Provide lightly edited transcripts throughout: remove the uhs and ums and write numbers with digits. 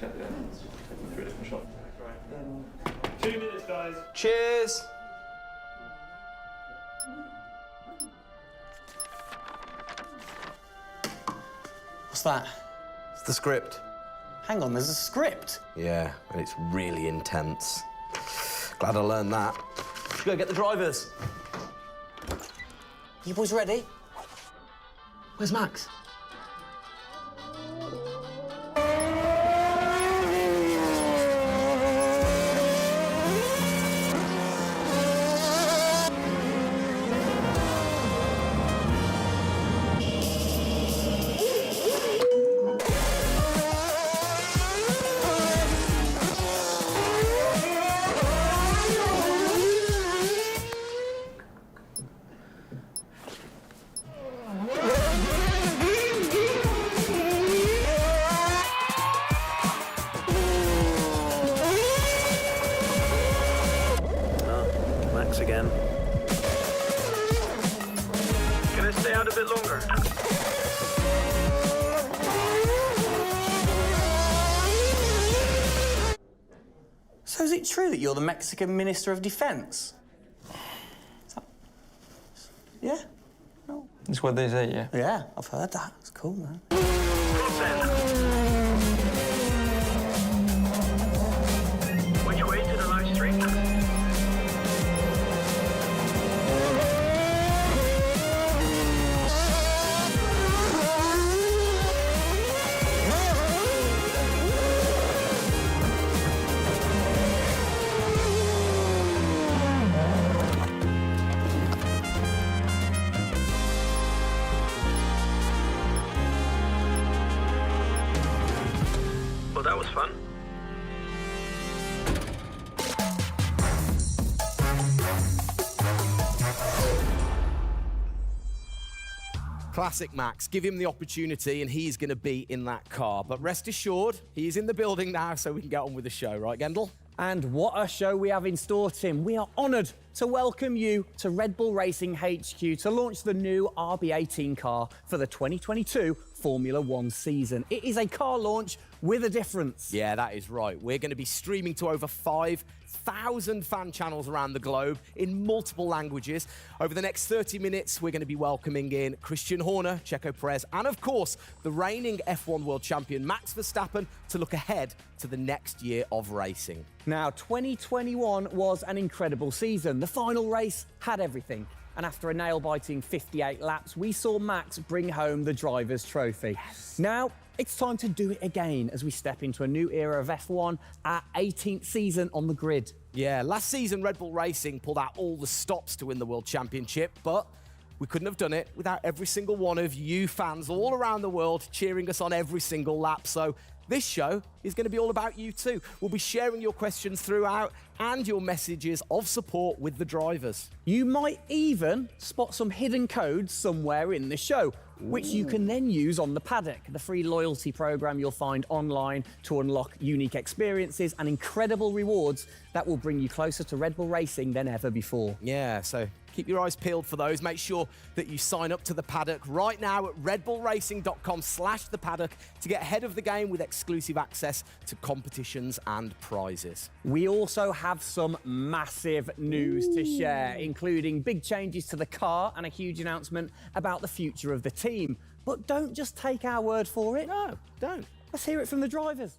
check the through a different shot. Right. 2 minutes, guys. Cheers. What's that? It's the script. Hang on, there's a script. Yeah, and it's really intense. Glad I learned that. Go get the drivers. You boys ready? Where's Max? Again. Can I stay out a bit longer? So is it true that you're the Mexican Minister of Defense? Yeah? No. That's what they say, yeah. Yeah, I've heard that. It's cool, man. Which way to the live stream? was fun. Classic Max. Give him the opportunity and he's going to be in that car. But rest assured, he's in the building now so we can get on with the show, right, Gendel? And what a show we have in store, Tim. We are honoured to welcome you to Red Bull Racing HQ to launch the new RB18 car for the 2022 Formula One season. It is a car launch with a difference. Yeah, that is right. We're going to be streaming to over 5,000 fan channels around the globe in multiple languages. Over the next 30 minutes, we're going to be welcoming in Christian Horner, Checo Perez, and of course, the reigning F1 world champion Max Verstappen to look ahead to the next year of racing. Now, 2021 was an incredible season. The final race had everything. And after a nail-biting 58 laps, we saw Max bring home the Drivers' Trophy. Yes. Now, it's time to do it again as we step into a new era of F1, our 18th season on the grid. Yeah, last season Red Bull Racing pulled out all the stops to win the World Championship, but we couldn't have done it without every single one of you fans all around the world cheering us on every single lap. So this show is going to be all about you too. We'll be sharing your questions throughout and your messages of support with the drivers. You might even spot some hidden codes somewhere in the show, which you can then use on the Paddock, the free loyalty program you'll find online to unlock unique experiences and incredible rewards that will bring you closer to Red Bull Racing than ever before. Yeah, so keep your eyes peeled for those. Make sure that you sign up to the Paddock right now at redbullracing.com/the Paddock to get ahead of the game with exclusive access to competitions and prizes. We also have some massive news to share, including big changes to the car and a huge announcement about the future of the team. But don't just take our word for it. No, don't. Let's hear it from the drivers.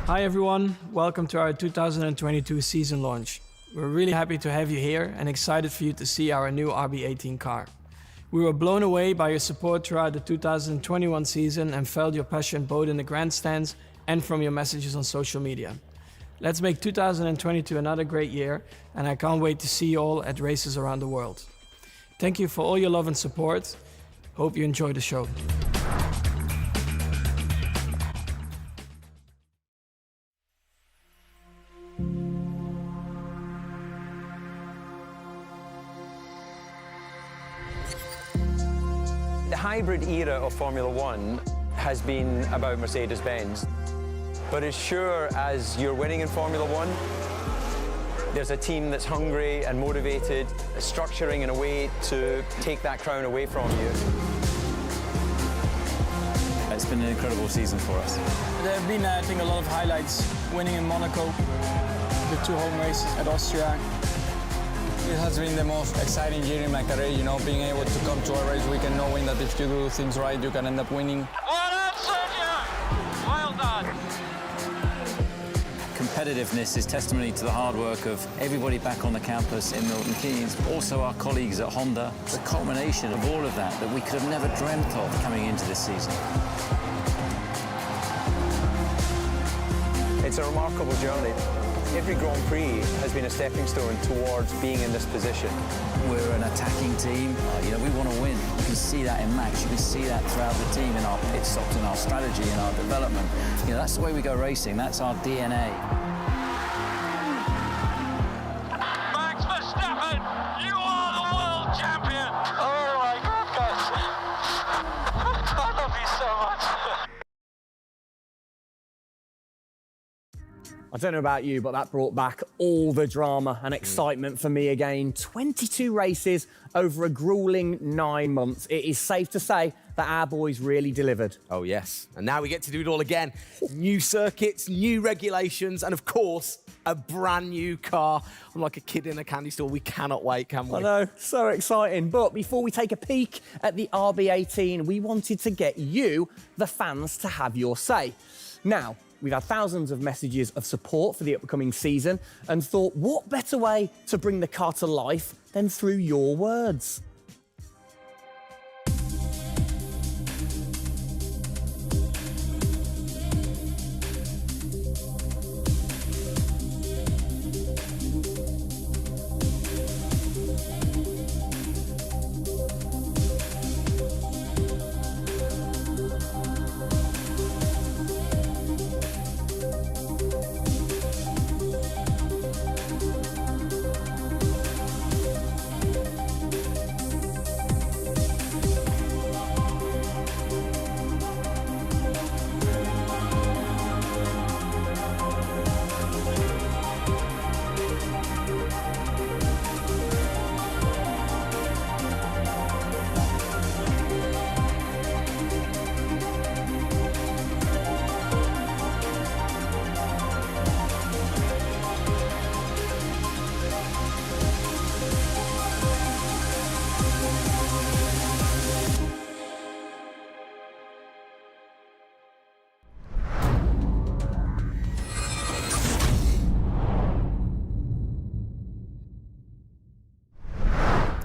Hi everyone, welcome to our 2022 season launch. We're really happy to have you here and excited for you to see our new RB18 car. We were blown away by your support throughout the 2021 season and felt your passion both in the grandstands and from your messages on social media. Let's make 2022 another great year, and I can't wait to see you all at races around the world. Thank you for all your love and support. Hope you enjoy the show. The hybrid era of Formula One has been about Mercedes-Benz. But as sure as you're winning in Formula One, there's a team that's hungry and motivated, structuring in a way to take that crown away from you. It's been an incredible season for us. There have been, I think, a lot of highlights. Winning in Monaco, the 2 home races at Austria. It has been the most exciting year in my career, you know, being able to come to a race weekend knowing that if you do things right, you can end up winning. Well done, Sergio! Well done! Competitiveness is testimony to the hard work of everybody back on the campus in Milton Keynes, also our colleagues at Honda. It's a culmination of all of that we could have never dreamt of coming into this season. It's a remarkable journey. Every Grand Prix has been a stepping stone towards being in this position. We're an attacking team. You know, we want to win. You can see that in Max. You can see that throughout the team in our pit stops, in our strategy, in our development. You know, that's the way we go racing. That's our DNA. Max Verstappen, you are the world champion! Oh my goodness! I love you so much! I don't know about you, but that brought back all the drama and excitement for me again. 22 races over a grueling 9 months. It is safe to say that our boys really delivered. Oh, yes. And now we get to do it all again. New circuits, new regulations, and of course, a brand new car. I'm like a kid in a candy store. We cannot wait, can we? I know, so exciting. But before we take a peek at the RB18, we wanted to get you, the fans, to have your say. Now, we've had thousands of messages of support for the upcoming season and thought, what better way to bring the car to life than through your words?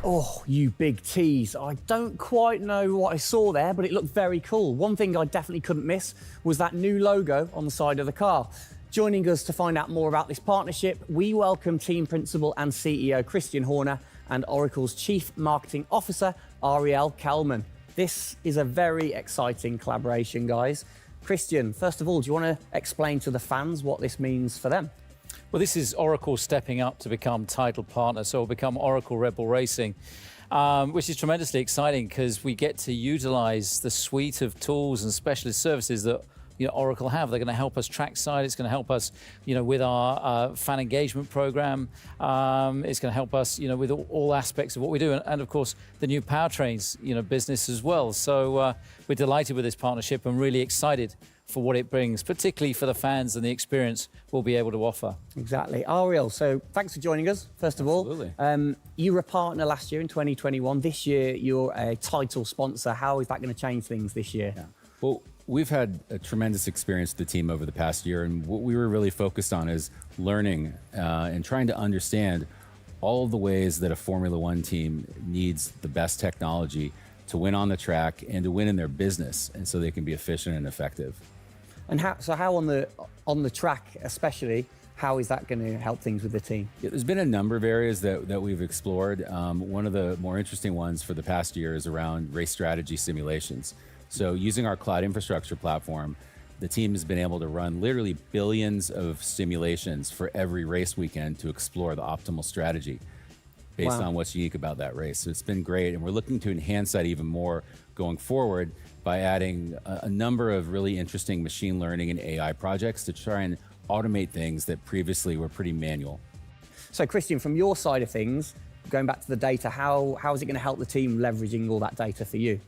Oh, you big tease. I don't quite know what I saw there, but it looked very cool. One thing I definitely couldn't miss was that new logo on the side of the car. Joining us to find out more about this partnership, we welcome Team Principal and CEO Christian Horner and Oracle's Chief Marketing Officer, Ariel Kelman. This is a very exciting collaboration, guys. Christian, first of all, do you want to explain to the fans what this means for them? Well, this is Oracle stepping up to become title partner, so it'll become Oracle Red Bull Racing, which is tremendously exciting because we get to utilize the suite of tools and specialist services that Oracle have. They're going to help us trackside. It's going to help us, with our fan engagement program. It's going to help us, with all aspects of what we do, and of course the new powertrains, business as well. So we're delighted with this partnership and really excited for what it brings, particularly for the fans and the experience we'll be able to offer. Exactly. Ariel, so thanks for joining us, first of all. Absolutely. You were a partner last year in 2021. This year, you're a title sponsor. How is that going to change things this year? Yeah. Well, we've had a tremendous experience with the team over the past year, and what we were really focused on is learning and trying to understand all of the ways that a Formula One team needs the best technology to win on the track and to win in their business, and so they can be efficient and effective. And how on the track especially, how is that going to help things with the team? Yeah, there's been a number of areas that we've explored. One of the more interesting ones for the past year is around race strategy simulations. So using our cloud infrastructure platform, the team has been able to run literally billions of simulations for every race weekend to explore the optimal strategy based on what's unique about that race. So it's been great, and we're looking to enhance that even more going forward by adding a number of really interesting machine learning and AI projects to try and automate things that previously were pretty manual. So Christian, from your side of things, going back to the data, how is it going to help the team leveraging all that data for you?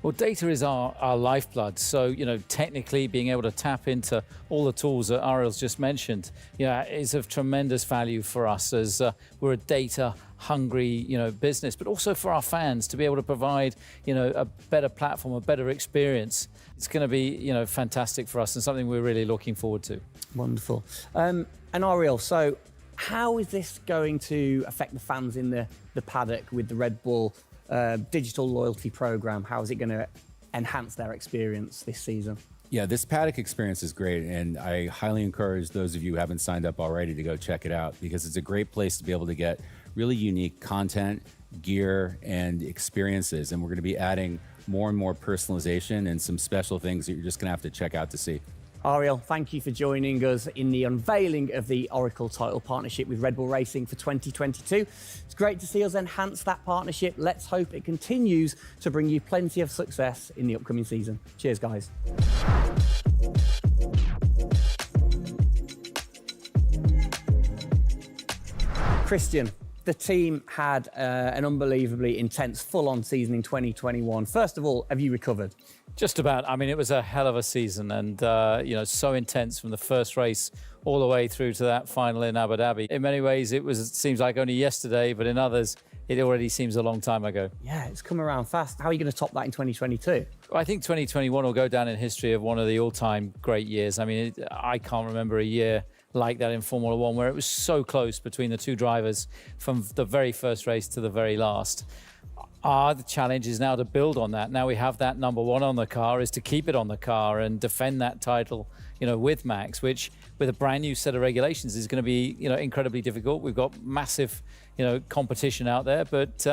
Well, data is our lifeblood. So, technically being able to tap into all the tools that Ariel's just mentioned, is of tremendous value for us as we're a data-hungry, business, but also for our fans to be able to provide, a better platform, a better experience. It's going to be, fantastic for us and something we're really looking forward to. Wonderful. And Ariel, so how is this going to affect the fans in the paddock with the Red Bull digital loyalty program? How is it going to enhance their experience this season? Yeah, this paddock experience is great, and I highly encourage those of you who haven't signed up already to go check it out, because it's a great place to be able to get really unique content, gear, and experiences. And we're going to be adding more and more personalization and some special things that you're just going to have to check out to see. Ariel, thank you for joining us in the unveiling of the Oracle title partnership with Red Bull Racing for 2022. It's great to see us enhance that partnership. Let's hope it continues to bring you plenty of success in the upcoming season. Cheers, guys. Christian, the team had an unbelievably intense, full-on season in 2021. First of all, have you recovered? Just about. I mean, it was a hell of a season, and so intense from the first race all the way through to that final in Abu Dhabi. In many ways, it seems like only yesterday, but in others, it already seems a long time ago. Yeah, it's come around fast. How are you going to top that in 2022? I think 2021 will go down in history of one of the all-time great years. I mean, I can't remember a year like that in Formula One where it was so close between the two drivers from the very first race to the very last. The challenge is now to build on that. Now we have that number one on the car, is to keep it on the car and defend that title, with Max, which with a brand new set of regulations is going to be, incredibly difficult. We've got massive, competition out there, but,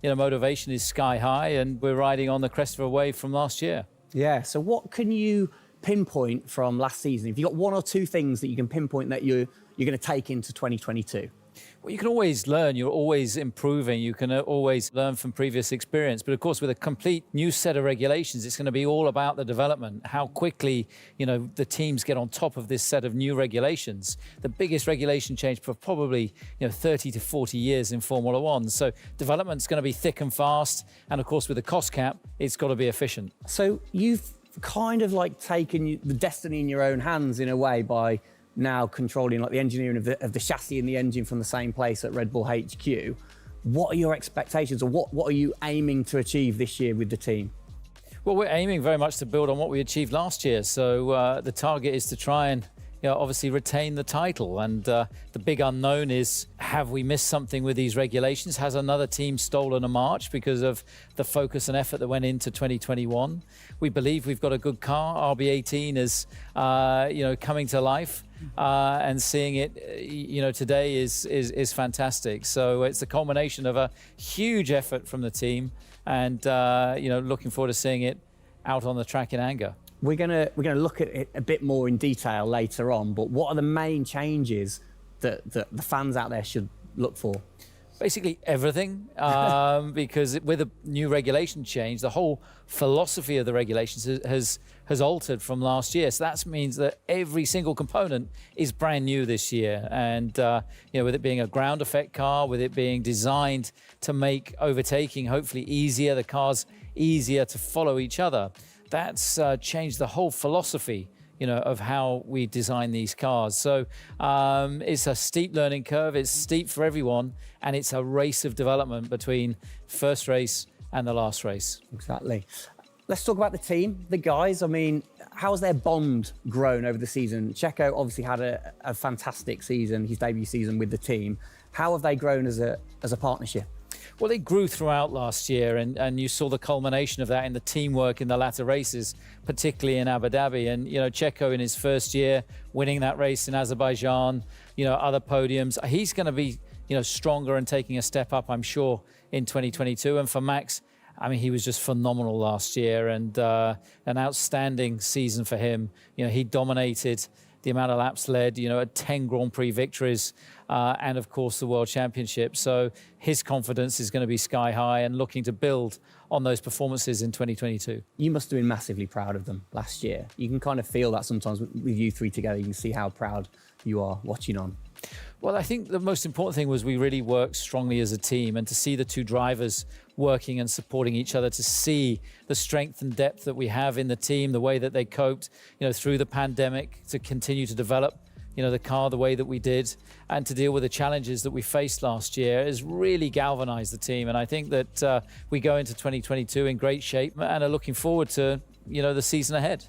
motivation is sky high, and we're riding on the crest of a wave from last year. Yeah, so what can you pinpoint from last season? If you've got one or two things that you can pinpoint that you're going to take into 2022? Well, you can always learn. You're always improving. You can always learn from previous experience. But of course, with a complete new set of regulations, it's going to be all about the development, how quickly, the teams get on top of this set of new regulations. The biggest regulation change for probably, 30 to 40 years in Formula One. So development's going to be thick and fast. And of course, with the cost cap, it's got to be efficient. So you've kind of like taken the destiny in your own hands in a way by now controlling like the engineering of the chassis and the engine from the same place at Red Bull HQ. What are your expectations, or what are you aiming to achieve this year with the team? Well, we're aiming very much to build on what we achieved last year. So the target is to try and obviously retain the title. And the big unknown is, have we missed something with these regulations? Has another team stolen a march because of the focus and effort that went into 2021? We believe we've got a good car. RB18 is, coming to life, and seeing it, today is fantastic. So it's the culmination of a huge effort from the team, and looking forward to seeing it out on the track in anger. We're gonna look at it a bit more in detail later on, but what are the main changes that the fans out there should look for? Basically everything, because with a new regulation change, the whole philosophy of the regulations has altered from last year. So that means that every single component is brand new this year. And with it being a ground effect car, with it being designed to make overtaking hopefully easier, the cars easier to follow each other. That's changed the whole philosophy, of how we design these cars. So it's a steep learning curve. It's steep for everyone, and it's a race of development between first race and the last race. Exactly. Let's talk about the team, the guys. I mean, how's their bond grown over the season? Checo obviously had a fantastic season, his debut season with the team. How have they grown as a partnership? Well, they grew throughout last year, and you saw the culmination of that in the teamwork in the latter races, particularly in Abu Dhabi. And, Checo in his first year, winning that race in Azerbaijan, other podiums. He's going to be, stronger and taking a step up, I'm sure, in 2022. And for Max, I mean, he was just phenomenal last year, and an outstanding season for him. He dominated the amount of laps led, at 10 Grand Prix victories, and of course the World Championship. So his confidence is going to be sky high, and looking to build on those performances in 2022. You must have been massively proud of them last year. You can kind of feel that sometimes with you three together. You can see how proud you are watching on. Well, I think the most important thing was we really worked strongly as a team, and to see the two drivers working and supporting each other, to see the strength and depth that we have in the team, the way that they coped, through the pandemic, to continue to develop, the car the way that we did, and to deal with the challenges that we faced last year, has really galvanized the team. And I think that we go into 2022 in great shape and are looking forward to, the season ahead.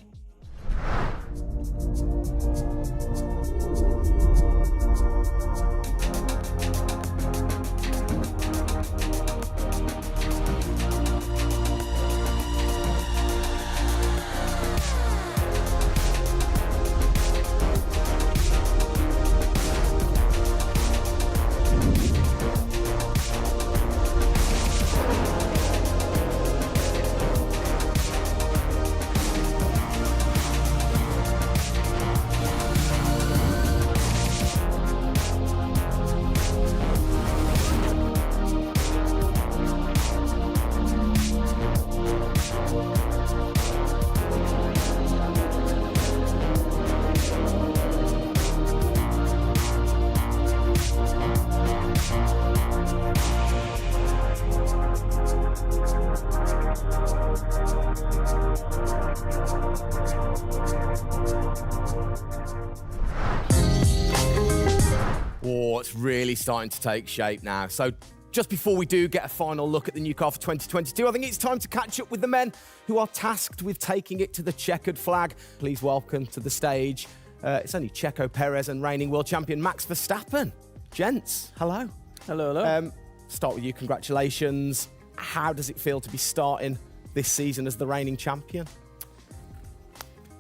Oh, it's really starting to take shape now. So just before we do get a final look at the new car for 2022, I think it's time to catch up with the men who are tasked with taking it to the checkered flag. Please welcome to the stage, it's only Checo Perez and reigning world champion Max Verstappen. Gents, hello. Hello, hello. Start with you, congratulations. How does it feel to be starting this season as the reigning champion?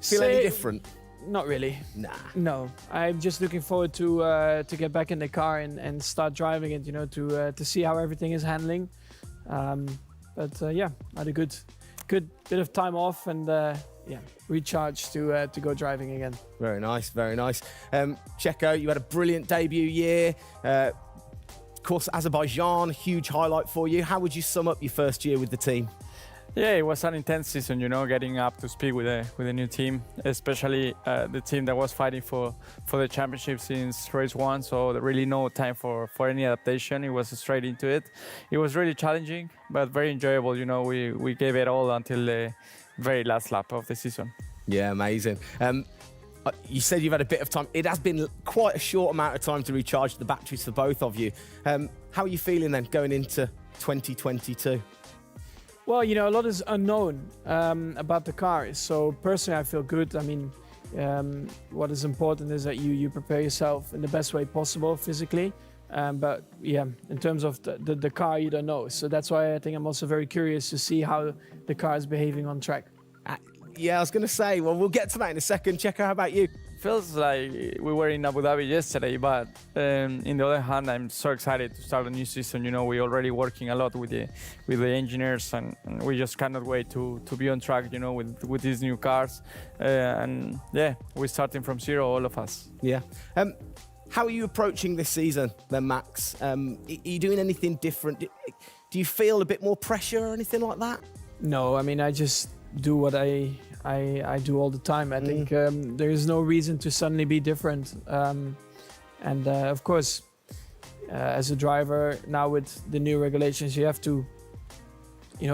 Feel any different? Not really. Nah. No, I'm just looking forward to get back in the car and start driving it. To see how everything is handling. Yeah, I had a good bit of time off and recharge to go driving again. Very nice, very nice. Checo, you had a brilliant debut year. Of course, Azerbaijan, huge highlight for you. How would you sum up your first year with the team? Yeah, it was an intense season, getting up to speed with a new team, especially the team that was fighting for the championship since race one. So there really no time for any adaptation. It was straight into it. It was really challenging, but very enjoyable. We gave it all until the very last lap of the season. Yeah, amazing. You said you've had a bit of time. It has been quite a short amount of time to recharge the batteries for both of you. How are you feeling then going into 2022? Well, a lot is unknown about the car. So personally, I feel good. I mean, What is important is that you prepare yourself in the best way possible physically. But yeah, in terms of the car, you don't know. So that's why I think I'm also very curious to see how the car is behaving on track. Yeah, I was going to say, well, we'll get to that in a second. Checo, how about you? Feels like we were in Abu Dhabi yesterday, but in the other hand, I'm so excited to start a new season. You know, we're already working a lot with the engineers, and we just cannot wait to be on track. You know, with these new cars, and yeah, we're starting from zero, all of us. Yeah. How are you approaching this season then, Max? Are you doing anything different? Do you feel a bit more pressure or anything like that? No, I mean, I just do what I do all the time. I think there is no reason to suddenly be different. Of course, as a driver now with the new regulations, you have to,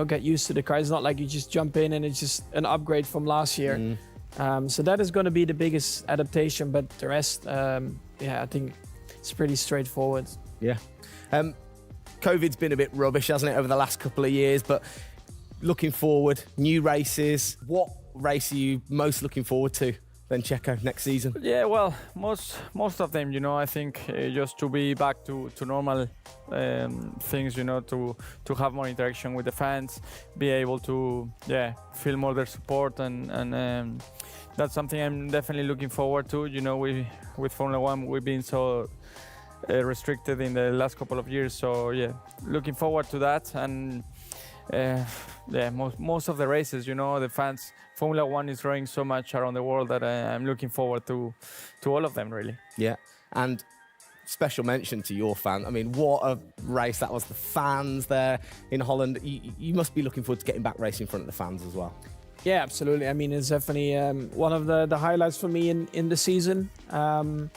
get used to the car. It's not like you just jump in and it's just an upgrade from last year. So that is going to be the biggest adaptation. But the rest, I think it's pretty straightforward. Yeah. COVID's been a bit rubbish, hasn't it, over the last couple of years? But looking forward, new races. What race are you most looking forward to then, Checo, next season? Yeah, well, most of them, I think just to be back to normal things, to have more interaction with the fans, be able to, feel more their support, and that's something I'm definitely looking forward to. With Formula One, we've been so restricted in the last couple of years, so looking forward to that. And most of the races, the fans, Formula One is growing so much around the world that I'm looking forward to all of them, really. Yeah, and special mention to your fan. I mean, what a race that was. The fans there in Holland. You must be looking forward to getting back racing in front of the fans as well. Yeah, absolutely. I mean, it's definitely one of the highlights for me in the season. Looking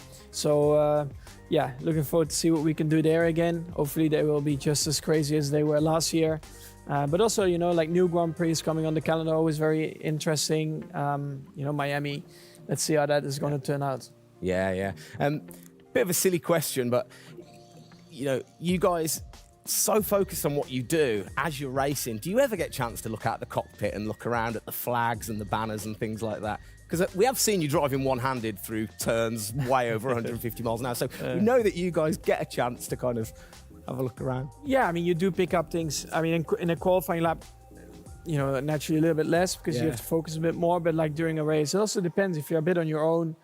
forward to see what we can do there again. Hopefully they will be just as crazy as they were last year. But also, like new Grand Prix coming on the calendar, always very interesting. Miami, let's see how that is going to turn out. Yeah. Bit of a silly question, but, you guys so focused on what you do as you're racing. Do you ever get a chance to look out the cockpit and look around at the flags and the banners and things like that? Because we have seen you driving one-handed through turns way over 150 miles an hour. So we know that you guys get a chance to kind of have a look around. Yeah, I mean, you do pick up things. I mean, in a qualifying lap, naturally a little bit less because you have to focus a bit more. But like during a race, it also depends. If you're a bit on your own,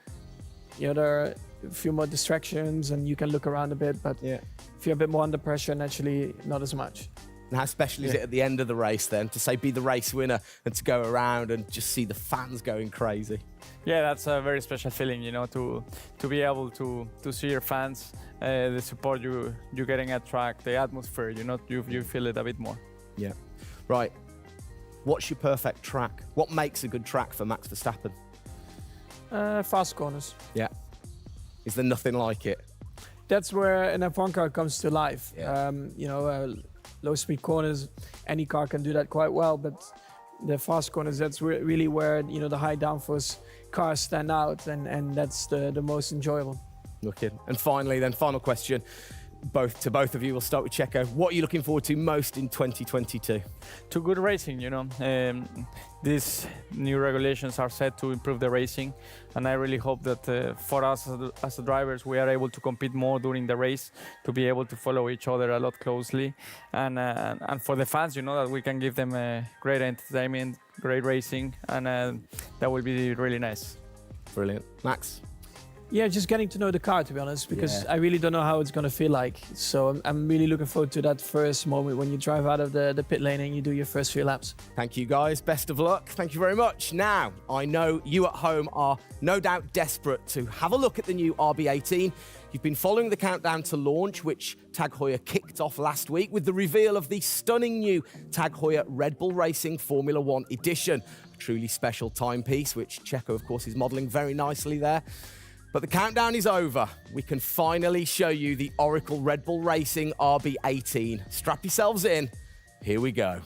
there are a few more distractions and you can look around a bit. But if you're a bit more under pressure, naturally not as much. And how special is it at the end of the race then to say be the race winner and to go around and just see the fans going crazy? Yeah, that's a very special feeling, to be able to see your fans, the support you're getting at track, the atmosphere, you feel it a bit more. Yeah. Right. What's your perfect track? What makes a good track for Max Verstappen? Fast corners. Yeah. Is there nothing like it? That's where an F1 car comes to life. Yeah. Low speed corners, any car can do that quite well, but the fast corners, that's really where the high downforce cars stand out, and that's the most enjoyable. Looking. And finally then, final question, both of you. We'll start with Checo. What are you looking forward to most in 2022? To good racing, these new regulations are set to improve the racing, and I really hope that for us as drivers, we are able to compete more during the race, to be able to follow each other a lot closely, and for the fans, that we can give them great entertainment, great racing, and that will be really nice. Brilliant. Max? Yeah, just getting to know the car, to be honest, because I really don't know how it's going to feel like. So I'm really looking forward to that first moment when you drive out of the pit lane and you do your first few laps. Thank you, guys. Best of luck. Thank you very much. Now, I know you at home are no doubt desperate to have a look at the new RB18. You've been following the countdown to launch, which Tag Heuer kicked off last week with the reveal of the stunning new Tag Heuer Red Bull Racing Formula One edition. A truly special timepiece, which Checo, of course, is modelling very nicely there. But the countdown is over. We can finally show you the Oracle Red Bull Racing RB18. Strap yourselves in. Here we go.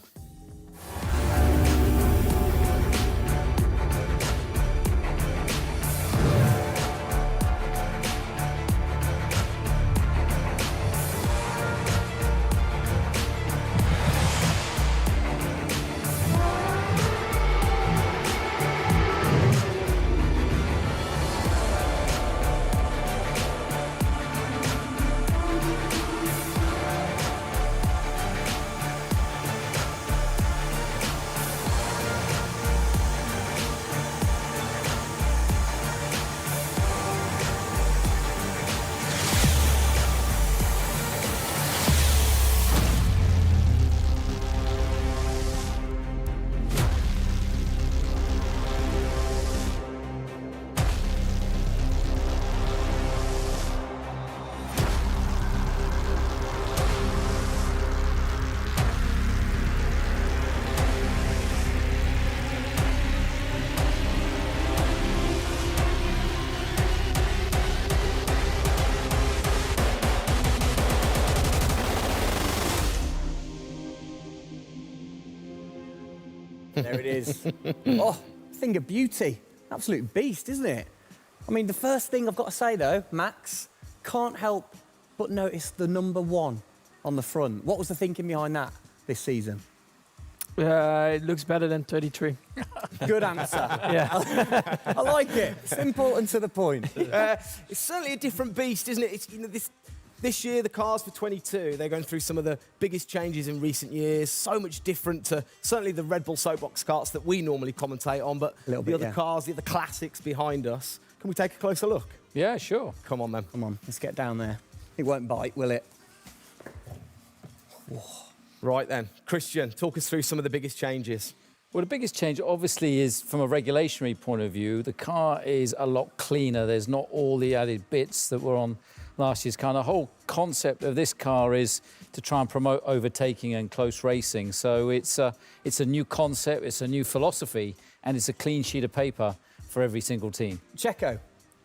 There it is. Oh, thing of beauty. Absolute beast, isn't it? I mean, the first thing I've got to say, though, Max, can't help but notice the number 1 on the front. What was the thinking behind that this season? It looks better than 33. Good answer. Yeah. I like it. Simple and to the point. It's certainly a different beast, isn't it? It's, you know, this year, the cars for 22, they're going through some of the biggest changes in recent years. So much different to certainly the Red Bull Soapbox karts that we normally commentate on, but A little the bit, other yeah. cars, the other classics behind us. Can we take a closer look? Yeah, sure. Come on, then. Come on, let's get down there. It won't bite, will it? Right, then. Christian, talk us through some of the biggest changes. Well, the biggest change, obviously, is from a regulatory point of view. The car is a lot cleaner. There's not all the added bits that were on last year's car. And the whole concept of this car is to try and promote overtaking and close racing. So it's a new concept, it's a new philosophy, and it's a clean sheet of paper for every single team. Checo,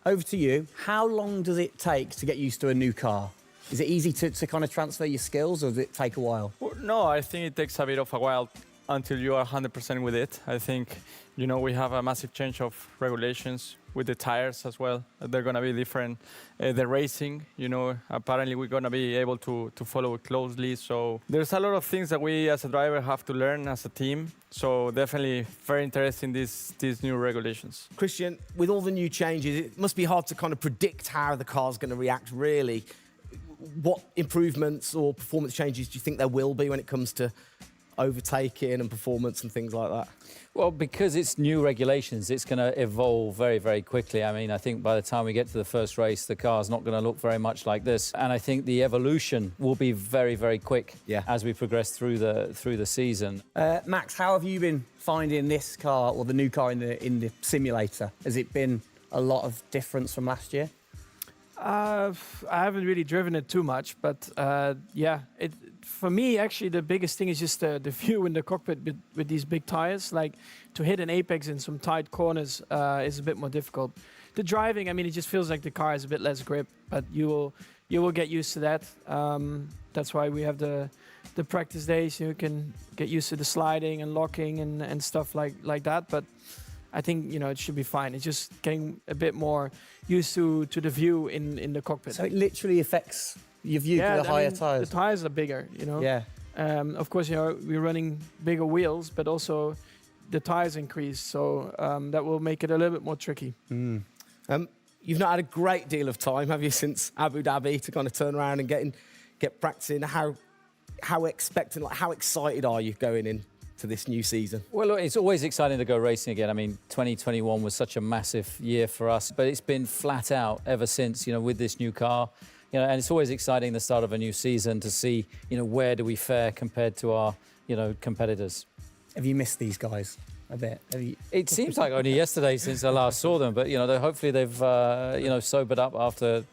over to you. How long does it take to get used to a new car? Is it easy to kind of transfer your skills, or does it take a while? Well, no, I think it takes a bit of a while until you are 100% with it. I think, you know, we have a massive change of regulations with the tires as well. They're going to be different. The racing, you know, apparently we're going to be able to follow it closely. So there's a lot of things that we as a driver have to learn as a team. So definitely very interesting, these new regulations. Christian, with all the new changes, it must be hard to kind of predict how the car's going to react, really. What improvements or performance changes do you think there will be when it comes to overtaking and performance and things like that? Well, because it's new regulations, it's going to evolve very, very quickly. I mean, I think by the time we get to the first race, the car's not going to look very much like this. And I think the evolution will be very, very quick as we progress through the season. Max, how have you been finding this car, or the new car in the simulator? Has it been a lot of difference from last year? I haven't really driven it too much, but yeah, for me, actually, the biggest thing is just the view in the cockpit with these big tires. Like, to hit an apex in some tight corners is a bit more difficult. The driving, I mean, it just feels like the car has a bit less grip, but you will get used to that. That's why we have the practice days. You can get used to the sliding and locking and stuff like that. But I think, you know, it should be fine. It's just getting a bit more used to the view in the cockpit. So it literally affects your view to the higher tyres? The tyres are bigger, you know. Yeah. Of course, you know, we're running bigger wheels, but also the tyres increase. So that will make it a little bit more tricky. You've not had a great deal of time, have you, since Abu Dhabi to kind of turn around and get practicing? How expectant, like, how excited are you going in to this new season? Well, look, it's always exciting to go racing again. I mean, 2021 was such a massive year for us, but it's been flat out ever since, you know, with this new car. You know, and it's always exciting the start of a new season to see, you know, where do we fare compared to our, you know, competitors. Have you missed these guys a bit? It seems like only yesterday since I last saw them, but, you know, hopefully they've, you know, sobered up after,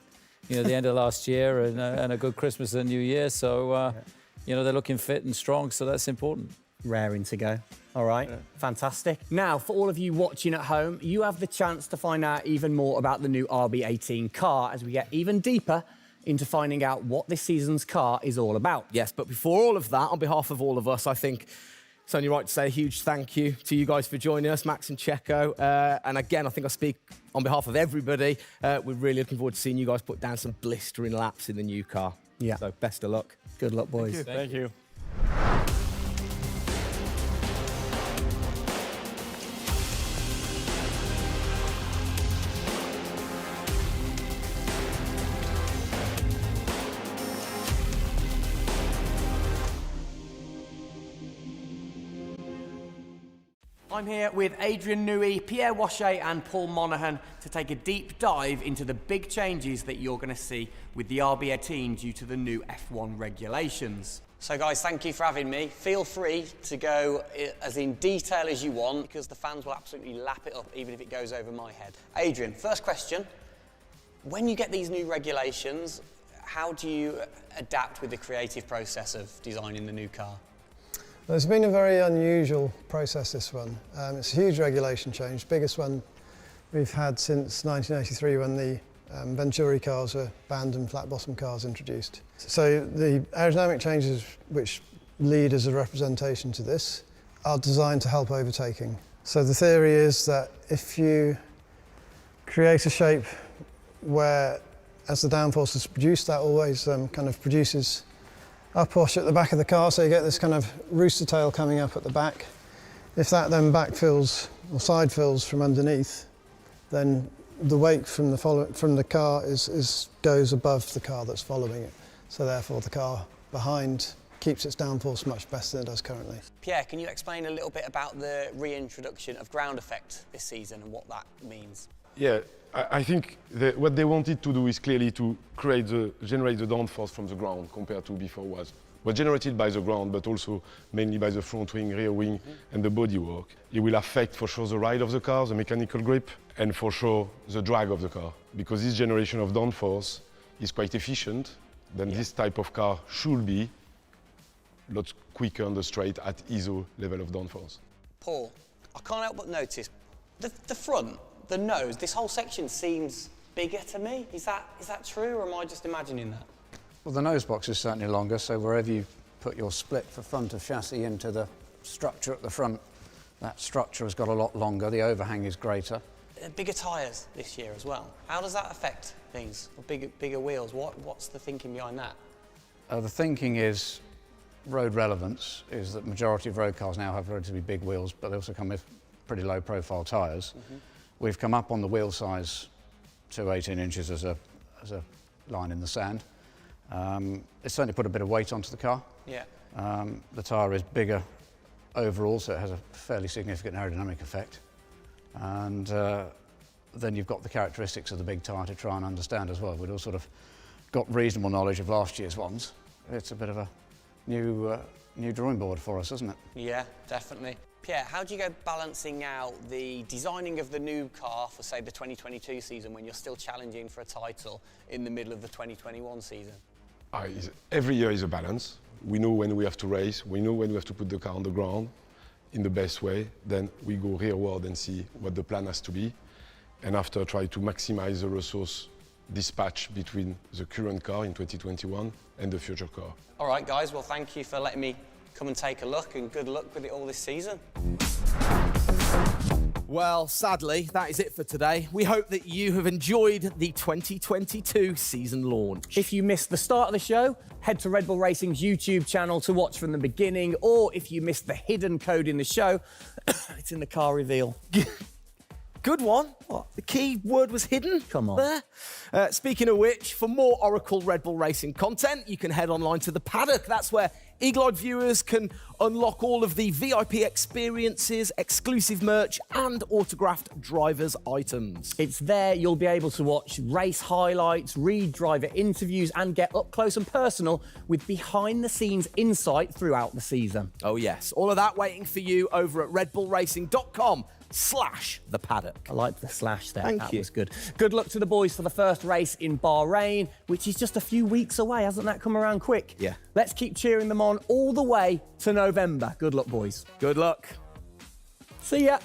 you know, the end of last year and a good Christmas and New Year. So, you know, they're looking fit and strong, so that's important. Raring to go. All right, fantastic. Now, for all of you watching at home, you have the chance to find out even more about the new RB18 car as we get even deeper into finding out what this season's car is all about. Yes, but before all of that, on behalf of all of us, I think it's only right to say a huge thank you to you guys for joining us, Max and Checo. And again, I think I speak on behalf of everybody. We're really looking forward to seeing you guys put down some blistering laps in the new car. Yeah. So best of luck. Good luck, boys. Thank you. I'm here with Adrian Newey, Pierre Wache and Paul Monaghan to take a deep dive into the big changes that you're going to see with the RB18 due to the new F1 regulations. So guys, thank you for having me. Feel free to go as in detail as you want, because the fans will absolutely lap it up even if it goes over my head. Adrian, first question. When you get these new regulations, how do you adapt with the creative process of designing the new car? Well, it's been a very unusual process, this one. It's a huge regulation change, biggest one we've had since 1983 when the Venturi cars were banned and flat bottom cars introduced. So the aerodynamic changes which lead as a representation to this are designed to help overtaking. So the theory is that if you create a shape where, as the downforce is produced, that always kind of produces upwash at the back of the car, so you get this kind of rooster tail coming up at the back. If that then backfills or side fills from underneath, then the weight from the car goes above the car that's following it. So therefore the car behind keeps its downforce much better than it does currently. Pierre, can you explain a little bit about the reintroduction of ground effect this season and what that means? Yeah, I think what they wanted to do is clearly to generate the downforce from the ground compared to before was generated by the ground, but also mainly by the front wing, rear wing, and the bodywork. It will affect for sure the ride of the car, the mechanical grip, and for sure the drag of the car. Because this generation of downforce is quite efficient, then this type of car should be a lot quicker on the straight at ISO level of downforce. Paul, I can't help but notice the front, the nose, this whole section seems bigger to me. Is that true, or am I just imagining that? Well, the nose box is certainly longer, so wherever you put your split for front of chassis into the structure at the front, that structure has got a lot longer, the overhang is greater. Bigger tyres this year as well. How does that affect things? Bigger wheels, what's the thinking behind that? The thinking is, road relevance is that majority of road cars now have relatively big wheels, but they also come with pretty low profile tyres. We've come up on the wheel size to 18 inches as a line in the sand. It's certainly put a bit of weight onto the car. Yeah. The tyre is bigger overall, so it has a fairly significant aerodynamic effect. And then you've got the characteristics of the big tyre to try and understand as well. We'd all sort of got reasonable knowledge of last year's ones. It's a bit of a new drawing board for us, isn't it? Yeah, definitely. Pierre, how do you go balancing out the designing of the new car for, say, the 2022 season when you're still challenging for a title in the middle of the 2021 season? Every year is a balance. We know when we have to race, we know when we have to put the car on the ground in the best way. Then we go rearward and see what the plan has to be. And after, try to maximize the resource dispatch between the current car in 2021 and the future car. All right, guys, well, thank you for letting me come and take a look, and good luck with it all this season. Well, sadly, that is it for today. We hope that you have enjoyed the 2022 season launch. If you missed the start of the show, head to Red Bull Racing's YouTube channel to watch from the beginning, or if you missed the hidden code in the show, it's in the car reveal. Good one. What? The key word was hidden? Come on. There. Speaking of which, for more Oracle Red Bull Racing content, you can head online to The Paddock. That's where Eagle-eyed viewers can unlock all of the VIP experiences, exclusive merch, and autographed drivers' items. It's there you'll be able to watch race highlights, read driver interviews, and get up close and personal with behind-the-scenes insight throughout the season. Oh yes, all of that waiting for you over at redbullracing.com/The Paddock. I liked the slash there. Thank that you. was good. Good luck to the boys for the first race in Bahrain, which is just a few weeks away. Hasn't that come around quick? Yeah. Let's keep cheering them on all the way to November. Good luck, boys. Good luck. See ya.